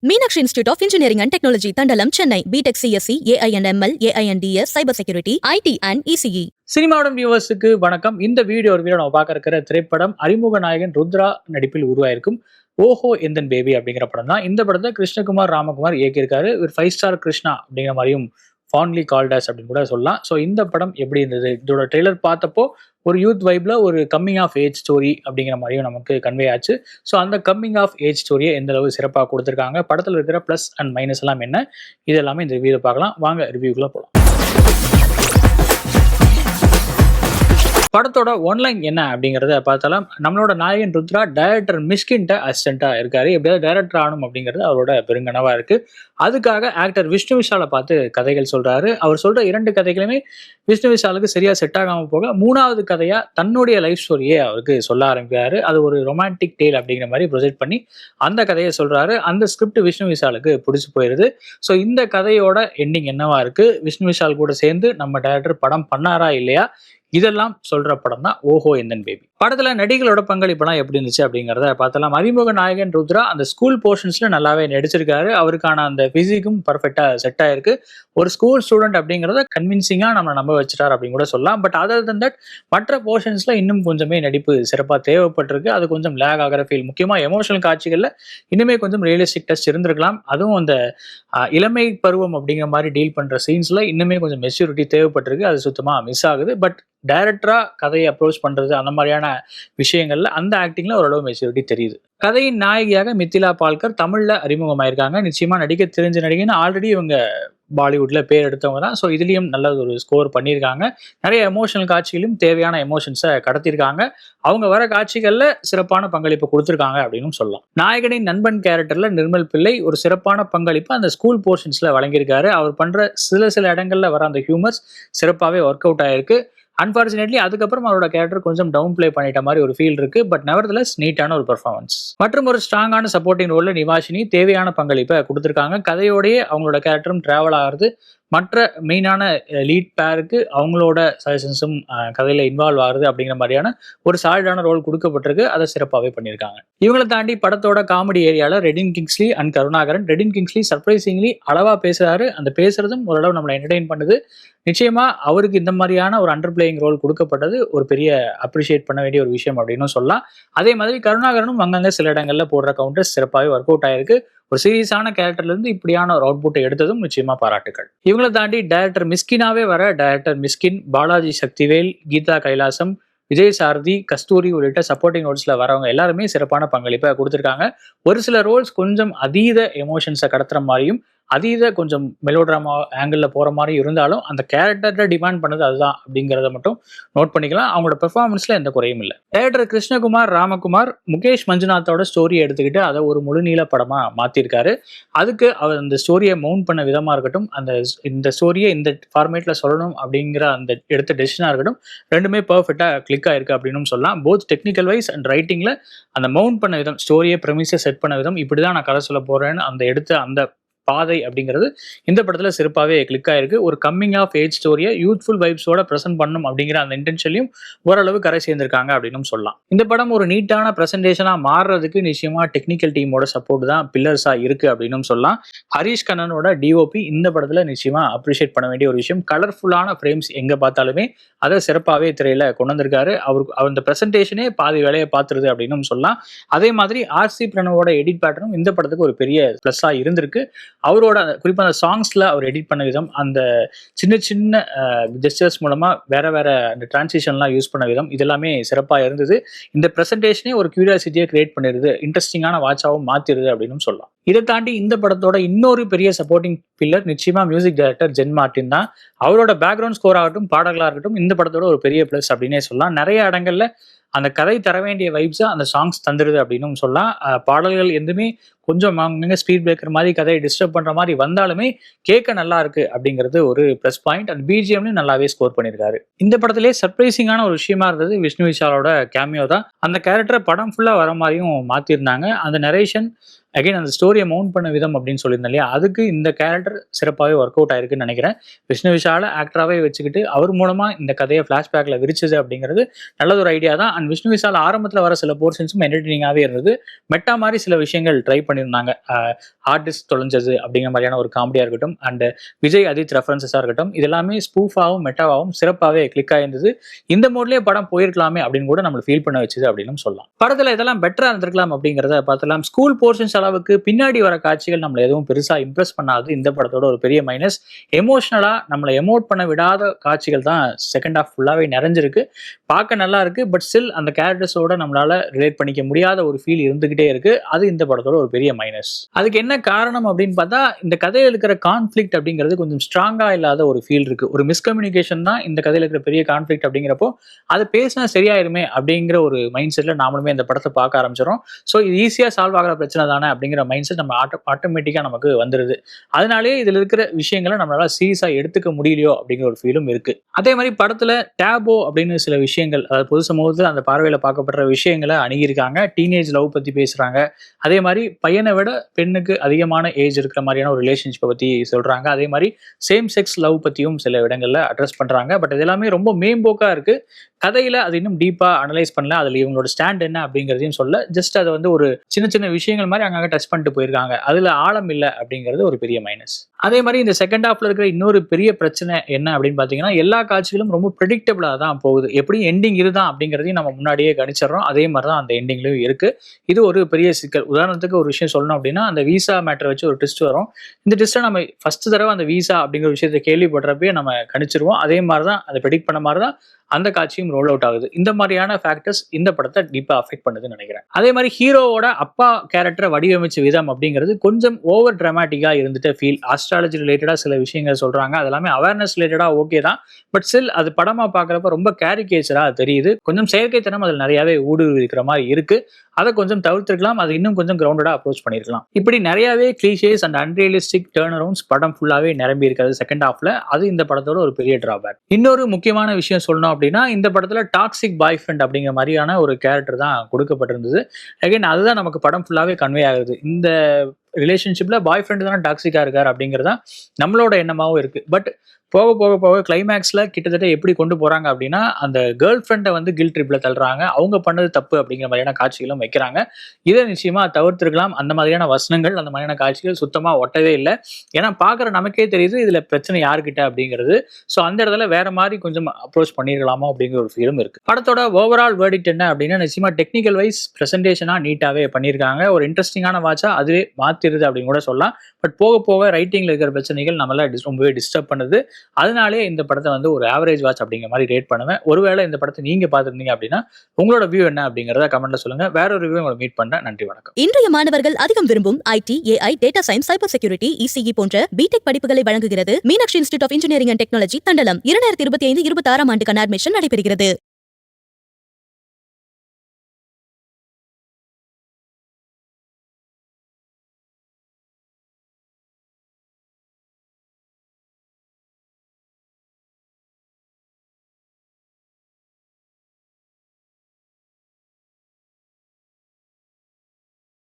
Meenakshi Institute of Engineering and Technology, Tandalam, Chennai. BTech CSC, AINML, AINDS, Cyber Security, IT and ECE. சினிமாவுடன் வியூவர்ஸுக்கு வணக்கம். இந்த video நம்ம பார்க்க இருக்கிற திரைப்படம் அறிமுக நாயகன் ருத்ரா நடிப்பில் உருவாயிருக்கும் ஓஹோ எந்தன் பேபி அப்படிங்கிற படம் தான். இந்த படத்தை கிருஷ்ணகுமார் ராமகுமார் இயக்கியிருக்காரு. ஒரு 5 ஸ்டார் கிருஷ்ணா அப்படிங்கிற மாதிரியும் ஃபான்லி கால்டாஸ் அப்படின்னு கூட சொல்லலாம். ஸோ இந்த படம் எப்படி இருந்தது? இதோட ட்ரெய்லர் பார்த்தப்போ ஒரு யூத் வைப்ல ஒரு கம்மிங் ஆஃப் ஏஜ் ஸ்டோரி அப்படிங்கிற மாதிரியும் நமக்கு கன்வே ஆச்சு. ஸோ அந்த கம்மிங் ஆஃப் ஏஜ் ஸ்டோரியை எந்த அளவு சிறப்பாக கொடுத்துருக்காங்க, படத்தில் இருக்கிற ப்ளஸ் அண்ட் மைனஸ் எல்லாம் என்ன, இது எல்லாமே இந்த ரிவ்யூவில் பார்க்கலாம். வாங்க ரிவ்யூக்குள்ள போகலாம். படத்தோட ஒன்லைன் என்ன அப்படிங்கிறத பார்த்தாலும் நம்மளோட நாயகன் ருத்ரா டைரக்டர் மிஸ்கின்ட்ட அசிஸ்டண்டா இருக்காரு. எப்படியாவது டைரக்டர் ஆகணும் அப்படிங்கிறது அவரோட பெருங்கனவா இருக்கு. அதுக்காக ஆக்டர் விஷ்ணு விஷாலை பார்த்து கதைகள் சொல்றாரு. அவர் சொல்ற 2 கதைகளுமே விஷ்ணு விஷாலுக்கு சரியா செட் ஆகாம போக 3வது கதையா தன்னுடைய லைஃப் ஸ்டோரியே அவருக்கு சொல்ல ஆரம்பிக்கிறாரு. அது ஒரு ரொமான்டிக் டேல் அப்படிங்கிற மாதிரி ப்ரொஜெக்ட் பண்ணி அந்த கதையை சொல்றாரு. அந்த ஸ்கிரிப்ட் விஷ்ணு விஷாலுக்கு பிடிச்சி போயிருது. ஸோ இந்த கதையோட எண்டிங் என்னவா இருக்கு, விஷ்ணு விஷால் கூட சேர்ந்து நம்ம டைரக்டர் படம் பண்ணாரா இல்லையா, இதெல்லாம் சொல்ற படம் தான் ஓஹோ எந்தன் பேபி. படத்துல நடிகளோட பங்களிப்பெல்லாம் எப்படி இருந்துச்சு அப்படிங்கிறத பார்த்தலாம். அறிமுக நாயகன் ருத்ரா அந்த ஸ்கூல் போர்ஷன்ஸ்ல நல்லாவே நடிச்சிருக்காரு. அவருக்கான அந்த பிசிக்கும் பர்ஃபெக்டா செட் ஆயிருக்கு. ஒரு ஸ்கூல் ஸ்டூடெண்ட் அப்படிங்கிறத கன்வின்சிங்கா நம்ம நம்ப வச்சுட்டார் அப்படின்னு கூட சொல்லலாம். பட் அதர் தன் தட் மற்ற போர்ஷன்ஸ்ல இன்னும் கொஞ்சமே நடிப்பு சிறப்பா தேவைப்பட்டிருக்கு. அது கொஞ்சம் லேக் ஆகிற ஃபீல். முக்கியமா எமோஷனல் காட்சிகள்ல இன்னுமே கொஞ்சம் ரியலிஸ்டிக் டச் இருந்திருக்கலாம். அதுவும் அந்த இளமை பருவம் அப்படிங்கிற மாதிரி டீல் பண்ற சீன்ஸ்ல இன்னுமே கொஞ்சம் மெச்சூரிட்டி தேவைப்பட்டிருக்கு. அது சுத்தமா மிஸ் ஆகுது. பட் டைரக்டரா கதையை அப்ரோச் பண்றது அந்த மாதிரியான விஷயங்கள்ல அந்த ஆக்டிங்ல ஓரளவு மெச்சூரிட்டி தெரியுது. கதையின் நாயகியாக மித்திலா பால்கர் தமிழ்ல அறிமுகமாயிருக்காங்க. நிச்சயமா நடிக்க தெரிஞ்ச நடிகைன்னு ஆல்ரெடி இவங்க பாலிவுட்ல பேர் எடுத்தவங்க தான். ஸோ இதுலயும் நல்ல ஒரு ஸ்கோர் பண்ணியிருக்காங்க. நிறைய எமோஷனல் காட்சிகளும் தேவையான எமோஷன்ஸை கடத்திருக்காங்க. அவங்க வர காட்சிகள்ல சிறப்பான பங்களிப்பு கொடுத்துருக்காங்க அப்படின்னு சொல்லலாம். நாயகனின் நண்பன் கேரக்டர்ல நிர்மல் பிள்ளை ஒரு சிறப்பான பங்களிப்பு அந்த ஸ்கூல் போர்ஷன்ஸ்ல வழங்கியிருக்காரு. அவர் பண்ற சில இடங்கள்ல வர அந்த ஹியூமர்ஸ் சிறப்பாகவே ஒர்க் அவுட் ஆயிருக்கு. அன்பார்ச்சுனேட்லி அதுக்கப்புறம் அவரோட கேரக்டர் கொஞ்சம் டவுன் பிளே பண்ணிட்ட மாதிரி ஒரு ஃபீல் இருக்கு. பட் நெவர்தலெஸ் நீட்டான ஒரு பெர்ஃபார்மன்ஸ். மற்றும் ஒரு ஸ்ட்ராங்கான சப்போர்ட்டிங் ரோல்ல நிவாஷினி தேவையான பங்களிப்பை கொடுத்துருக்காங்க. கதையோடய அவங்களோட கேரக்டரும் டிராவல் ஆகிறது. மற்ற மெயினான லீட் பேருக்கு அவங்களோட சஜஷன்ஸும் கதையில இன்வால்வ் ஆகுது அப்படிங்கிற மாதிரியான ஒரு சாலிடான ரோல் கொடுக்கப்பட்டிருக்கு. அதை சிறப்பாகவே பண்ணியிருக்காங்க. இவங்களை தாண்டி படத்தோட காமெடி ஏரியால Redin Kingsley and Karunakaran. Redin Kingsley surprisingly அளவா பேசுறாரு. அந்த பேசுறதும் ஓரளவு நம்மளை என்டர்டெயின் பண்ணுது. நிச்சயமா அவருக்கு இந்த மாதிரியான ஒரு அண்டர் பிளேயிங் ரோல் கொடுக்கப்பட்டது ஒரு பெரிய அப்ரிஷியேட் பண்ண வேண்டிய ஒரு விஷயம் அப்படின்னு சொல்லலாம். அதே மாதிரி கருணாகரனும் அங்கங்க சில இடங்கள்ல போடுற கவுண்டர்ஸ் சிறப்பாகவே ஒர்க் அவுட் ஆயிருக்கு. ஒரு சீரியஸான கேரக்டர்ல இருந்து இப்படியான ஒரு அவுட்புட்டை எடுத்ததும் நிச்சயமா பாராட்டுகள். இவங்களை தாண்டி டைரக்டர் மிஸ்கினாவே வர டைரக்டர் மிஸ்கின், பாலாஜி சக்திவேல், கீதா கைலாசம், விஜய் சாரதி, கஸ்தூரி உள்ளிட்ட சப்போர்ட்டிங் ரோல்ஸ்ல வரவங்க எல்லாருமே சிறப்பான பங்களிப்பை கொடுத்துருக்காங்க. ஒரு சில ரோல்ஸ் கொஞ்சம் அதீத எமோஷன்ஸை கடத்துற மாதிரியும் அதீத கொஞ்சம் மெலோட்ராமா ஆங்கிள் போற மாதிரி இருந்தாலும் அந்த கேரக்டர்ல டிமாண்ட் பண்ணது அதுதான் அப்படிங்கிறத மட்டும் நோட் பண்ணிக்கலாம். அவங்களோட பெர்ஃபார்மன்ஸ்ல எந்த குறையும் இல்லை. டைரக்டர் கிருஷ்ணகுமார் ராமகுமார் முகேஷ் மஞ்சுநாத்தோட ஸ்டோரியை எடுத்துக்கிட்டு அதை ஒரு முழுநீள படமா மாத்திருக்காரு. அதுக்கு அவர் அந்த ஸ்டோரியை மவுண்ட் பண்ண விதமா இருக்கட்டும், இந்த ஸ்டோரியை இந்த ஃபார்மேட்ல சொல்லணும் அப்படிங்கிற அந்த எடுத்த டெசிஷனா இருக்கட்டும், ரெண்டுமே பர்ஃபெக்டா கிளிக் ஆயிருக்கு அப்படின்னு சொல்லலாம். போத் டெக்னிக்கல் வைஸ் அண்ட் ரைட்டிங்ல அந்த மவுண்ட் பண்ண விதம், ஸ்டோரியை ப்ரெமிஸை செட் பண்ண விதம், இப்படிதான் நான் கதை சொல்ல போறேன்னு அந்த எடுத்த அந்த பாதை அப்படிங்கிறது இந்த படத்துல சிறப்பாகவே கிளிக் ஆயிருக்கு. ஒரு கம்மிங் ஆஃப் ஏஜ் ஸ்டோரியை யூத்ஃபுல் வைப்ஸோட பிரசன்ட் பண்ணும் அப்படிங்கிற அந்த இன்டென்ஷன்லையும் ஓரளவு கரை சேர்ந்திருக்காங்க அப்படின்னு சொல்லலாம். இந்த படம் ஒரு நீட்டான பிரசன்டேஷனா மாறுறதுக்கு நிச்சயமா டெக்னிக்கல் டீமோட சப்போர்ட் தான் பில்லர்ஸா இருக்கு அப்படின்னு சொல்லலாம். ஹரிஷ் கண்ணனோட டிஓபி இந்த படத்துல நிச்சயமா அப்ரிஷியேட் பண்ண வேண்டிய ஒரு விஷயம். கலர்ஃபுல்லான ஃப்ரேம்ஸ் எங்க பார்த்தாலுமே அதை சிறப்பாகவே திரையில கொண்டு வந்திருக்காரு. அவருக்கு அந்த பிரசன்டேஷனே பாதி வேலையை பார்த்துருது அப்படின்னு சொல்லலாம். அதே மாதிரி ஆர்சி பிரணவோட எடிட் பேட்டர்னும் இந்த படத்துக்கு ஒரு பெரிய பிளஸ்ஸா இருந்திருக்கு. அவரோட குறிப்பாக அந்த சாங்ஸ்ல அவர் எடிட் பண்ண விதம், அந்த சின்ன சின்ன ஜெஸ்டர்ஸ் மூலமா வேற அந்த டிரான்சிஷன்லாம் யூஸ் பண்ண விதம், இதெல்லாமே சிறப்பாக இருந்தது. இந்த பிரசன்டேஷனே ஒரு கியூரியாசிட்டியை கிரியேட் பண்ணிடுது, இன்ட்ரெஸ்டிங்கான வாட்சாகவும் மாத்திருது அப்படின்னு சொல்லலாம். இதை தாண்டி இந்த படத்தோட இன்னொரு பெரிய சப்போர்ட்டிங் பில்லர் நிச்சயமா மியூசிக் டைரக்டர் ஜென் மார்டின் தான். அவரோட பேக்ரவுண்ட் ஸ்கோர் ஆகட்டும், பாடல்களாக இருக்கட்டும், இந்த படத்தோட ஒரு பெரிய பிளஸ் அப்படின்னே சொல்லலாம். நிறைய இடங்கள்ல அந்த கதை தர வேண்டிய வைப்ஸை அந்த சாங்ஸ் தந்துடுது அப்படின்னு சொல்லலாம். பாடல்கள் எதுவுமே கொஞ்சம் அங்கங்க ஸ்பீட் பிரேக்கர் மாதிரி கதையை டிஸ்டர்ப் பண்ற மாதிரி வந்தாலுமே கேட்க நல்லா இருக்கு அப்படிங்கிறது ஒரு ப்ளஸ் பாயிண்ட். அந்த பிஜிஎம்லையும் நல்லாவே ஸ்கோர் பண்ணியிருக்காரு. இந்த படத்திலே சர்ப்ரைசிங்கான ஒரு விஷயமா இருந்தது விஷ்ணு விஷாலோட கேமியோ தான். அந்த கேரக்டரை படம் ஃபுல்லா வர மாதிரியும் மாத்திருந்தாங்க. அந்த நரேஷன் அகைன் அந்த ஸ்டோரியை மவுண்ட் பண்ண விதம் அப்படின்னு சொல்லியிருந்தேன் இல்லையா, அதுக்கு இந்த கேரக்டர் சிறப்பாகவே ஒர்க் அவுட் ஆயிருக்குன்னு நினைக்கிறேன். விஷ்ணு விஷாலை ஆக்டராகவே வச்சுக்கிட்டு அவர் மூலமா இந்த கதையை ஃபிளாஷ்பேக்ல விரிச்சது அப்படிங்கிறது நல்லது ஒரு ஐடியா தான். அண்ட் விஷ்ணு விஷால் ஆரம்பத்தில் வர சில போர்ஷன்ஸும் என்டர்டெய்னிங்காகவே இருந்தது. மெட்டா மாதிரி சில விஷயங்கள் ட்ரை பண்ணியிருந்தாங்க. ஆர்டிஸ்ட் தொலைஞ்சது அப்படிங்கிற மாதிரியான ஒரு காமெடியா இருக்கட்டும், அண்ட் விஜய் அஜித் ரெஃபரன்சஸா இருக்கட்டும், இது எல்லாமே ஸ்பூஃபாவும் மெட்டாவாவும் சிறப்பாகவே கிளிக் ஆயிருந்தது. இந்த மோட்லயே படம் போயிருக்கலாமே அப்படின்னு கூட நம்மள ஃபீல் பண்ண வச்சது அப்படின்னு சொல்லலாம். படத்துல இதெல்லாம் பெட்டரா இருந்திருக்கலாம் அப்படிங்கிறத பார்த்தலாம். ஸ்கூல் போர்ஷன்ஸ் அளவுக்கு பின்னாடி வர காட்சிகள் நம்மள எதுவும் பெருசா இம்ப்ரெஸ் பண்ணாது. இந்த படத்தோட ஒரு பெரிய மைனஸ். எமோஷனலா நம்மள எமோட் பண்ண விடாத காட்சிகள் தான் செகண்ட் ஹாஃப் ஃபுல்லாவே நிறைஞ்சிருக்கு. பார்க்க நல்லா இருக்கு. பட் ஸ்டில் அந்த கேரக்டர்ஸோட நம்மளால ரிலேட் பண்ணிக்க முடியாத ஒரு ஃபீல் இருந்துகிட்டே இருக்கு. அது இந்த படத்தோட ஒரு பெரிய மைனஸ். அதுக்கு என்ன காரணம் அப்படின்னு பார்த்தா, இந்த கதையில இருக்கிற கான்ஃபிளிக்ட் அப்படிங்கிறது கொஞ்சம் ஸ்ட்ராங்கா இல்லாத ஒரு ஃபீல் இருக்கு. ஒரு மிஸ்கம்யூனிகேஷன் தான் இந்த கதையில இருக்கிற பெரிய கான்ஃபிளிக்ட் அப்படிங்கிறப்போ, அது பேசினா சரியாயிருமே அப்படிங்கிற ஒரு மைண்ட் செட்ல நாமளுமே இந்த படத்தை பார்க்க ஆரம்பிச்சிடும். ஸோ இது ஈஸியா சால்வ் ஆகிற பிரச்சனை தானே அப்படிங்கிற மைண்ட் செட் நம்ம ஆட்டோமேட்டிக்கா நமக்கு வந்துருது. அதனாலேயே இதுல இருக்கிற விஷயங்களை நம்மளால சீரியஸா எடுத்துக்க முடியலையோ அப்படிங்கிற ஒரு ஃபீலும் இருக்கு. அதே மாதிரி படத்துல டேபோ அப்படின்னு சில விஷயங்கள், அதாவது பொது சமூகத்தில் அந்த பார்வையில பார்க்கப்படுற விஷயங்களை அணுகியிருக்காங்க. டீனேஜ் லவ் பத்தி பேசுறாங்க. அதே மாதிரி பையனை விட பெண்ணுக்கு அதிகமான ஏஜ் இருக்கிற மாதிரியான ஒரு ரிலேஷன்ஷிப்பை பத்தி சொல்றாங்க. அதே மாதிரி சேம் செக்ஸ் லவ் பத்தியும் சில இடங்கள்ல அட்ரஸ் பண்றாங்க. பட் இது எல்லாமே ரொம்ப மேம்போக்கா இருக்கு. கதையில அது இன்னும் டீப்பா அனலைஸ் பண்ணல. அதுல இவங்களோட ஸ்டாண்ட் என்ன அப்படிங்கிறதையும் சொல்ல, ஜஸ்ட் அதை வந்து ஒரு சின்ன சின்ன விஷயங்கள் மாதிரி அங்கங்க டச் பண்ணிட்டு போயிருக்காங்க. அதுல ஆழம் இல்லை அப்படிங்கிறது ஒரு பெரிய மைனஸ். அதே மாதிரி இந்த செகண்ட் ஹாஃப்ல இருக்கிற இன்னொரு பெரிய பிரச்சனை என்ன அப்படின்னு பாத்தீங்கன்னா, எல்லா காட்சிகளும் ரொம்ப ப்ரெடிக்டபிளா தான் போகுது. எப்படியும் எண்டிங் இதுதான் அப்படிங்கிறதையும் நம்ம முன்னாடியே கணிச்சிடறோம். அதே மாதிரி தான் அந்த எண்டிங்லயும் இருக்கு. இது ஒரு பெரிய சிக்கல். உதாரணத்துக்கு ஒரு விஷயம் சொல்லணும் அப்படின்னா, அந்த விசா மேட்டரை வச்சு ஒரு ட்விஸ்ட் வரும். இந்த ட்விஸ்ட்டை நம்ம ஃபர்ஸ்ட் தடவை அந்த விசா அப்படிங்கிற விஷயத்தை கேள்விப்படுறப்பே நம்ம கணிச்சிருவோம். அதே மாதிரி தான் அதை ப்ரெடிக்ட் பண்ண மாதிரி தான் அந்த காட்சியும் ரோல் அவுட் ஆகுது. இந்த மாதிரியான ஃபேக்டர்ஸ் இந்த படத்தை டீப்பா அஃபெக்ட் பண்ணுதுன்னு நினைக்கிறேன். அதே மாதிரி ஹீரோவோட அப்பா கேரக்டரை வடிவமைச்ச விதம் அப்படிங்கிறது கொஞ்சம் ஓவர் டிராமாட்டிக்கா இருந்துட்டு ஃபீல். ஆஸ்ட்ராலஜி ரிலேட்டடா சில விஷயங்கள் சொல்றாங்க. அது எல்லாமே அவேர்னஸ் ரிலேட்டடா ஓகே தான். பட் ஸ்டில் அது படமா பார்க்குறப்ப ரொம்ப கேரிகேச்சரா தெரியுது. கொஞ்சம் செயற்கைத்தனம் அதில் நிறையவே ஊடுருவி இருக்கிற மாதிரி இருக்கு. அதை கொஞ்சம் தவிர்த்திருக்கலாம். அது இன்னும் கொஞ்சம் கிரவுண்டடா அப்ரோச் பண்ணிருக்கலாம். இப்படி நிறையவே clichés and unrealistic turn arounds படம் ஃபுல்லாவே நிரம்பி இருக்கிறது செகண்ட் ஹாஃப்ல. அது இந்த படத்தோட ஒரு பெரிய டிராபேக். இன்னொரு முக்கியமான விஷயம் சொல்லணும் அப்படின்னா, இந்த படத்துல டாக்ஸிக் பாய் ஃப்ரெண்ட் அப்படிங்கிற மாதிரியான ஒரு கேரக்டர் தான் கொடுக்கப்பட்டிருந்தது. அகைன் அதுதான் நமக்கு படம் ஃபுல்லாவே கன்வே ஆகுது. இந்த ரிலேஷன்ஷிப்ல பாய் ஃப்ரெண்டு தானே டாக்ஸிக்கா இருக்காரு அப்படிங்கிறதா நம்மளோட எண்ணமாவும் இருக்கு. பட் போக போக போக கிளைமேக்ஸ்ல கிட்டத்தட்ட எப்படி கொண்டு போறாங்க அப்படின்னா, அந்த கேர்ள் ஃப்ரெண்டை வந்து கில்ட் ட்ரிப்ல தள்ளுறாங்க. அவங்க பண்ணது தப்பு அப்படிங்கிற மாதிரியான காட்சிகளும் வைக்கிறாங்க. இதை நிச்சயமா தவிர்த்திருக்கலாம். அந்த மாதிரியான வசனங்கள், அந்த மாதிரியான காட்சிகள் சுத்தமா ஒட்டவே இல்லை. ஏன்னா பார்க்குற நமக்கே தெரியுது இதுல பிரச்சனை யாருக்கிட்ட அப்படிங்கிறது. ஸோ அந்த இடத்துல வேற மாதிரி கொஞ்சம் அப்ரோச் பண்ணிருக்கலாமோ அப்படிங்கிற ஒரு ஃபீலும் இருக்கு. படத்தோட ஓவரால் வேர்டிக்ட் என்ன அப்படின்னா, நிச்சயமா டெக்னிக்கல் வைஸ் பிரசன்டேஷனா நீட்டாவே பண்ணியிருக்காங்க. ஒரு இன்ட்ரெஸ்டிங்கான வாட்சா அதுவே மாத்திருது அப்படின்னு கூட சொல்லலாம். பட் போக போக ரைட்டிங்ல இருக்கிற பிரச்சனைகள் நம்மள ரொம்பவே டிஸ்டர்ப் பண்ணுது. அதனாலே இந்த படத்தை வந்து ஒரு ஆவரேஜ் வாட்ச் அப்படிங்கிற மாதிரி ரேட் பண்ணுவேன். ஒருவேளை இந்த படத்தை நீங்க பார்த்துருந்தீங்க அப்படின்னா உங்களோட வியூ என்ன அப்படிங்கிறத கமெண்ட்ல சொல்லுங்க. வேற ஒரு வியூ உங்களை மீட் பண்ண. நன்றி, வணக்கம். இன்றைய மாணவர்கள் அதிகம் விரும்பும் IT, AI, data science, cyber security, ECE போன்ற பிடெக் படிப்புகளை வழங்குகிறது Meenakshi institute of engineering and technology, Thandalam. 2025-26 ஆண்டுக்கான அட்மிஷன் நடைபெறுகிறது.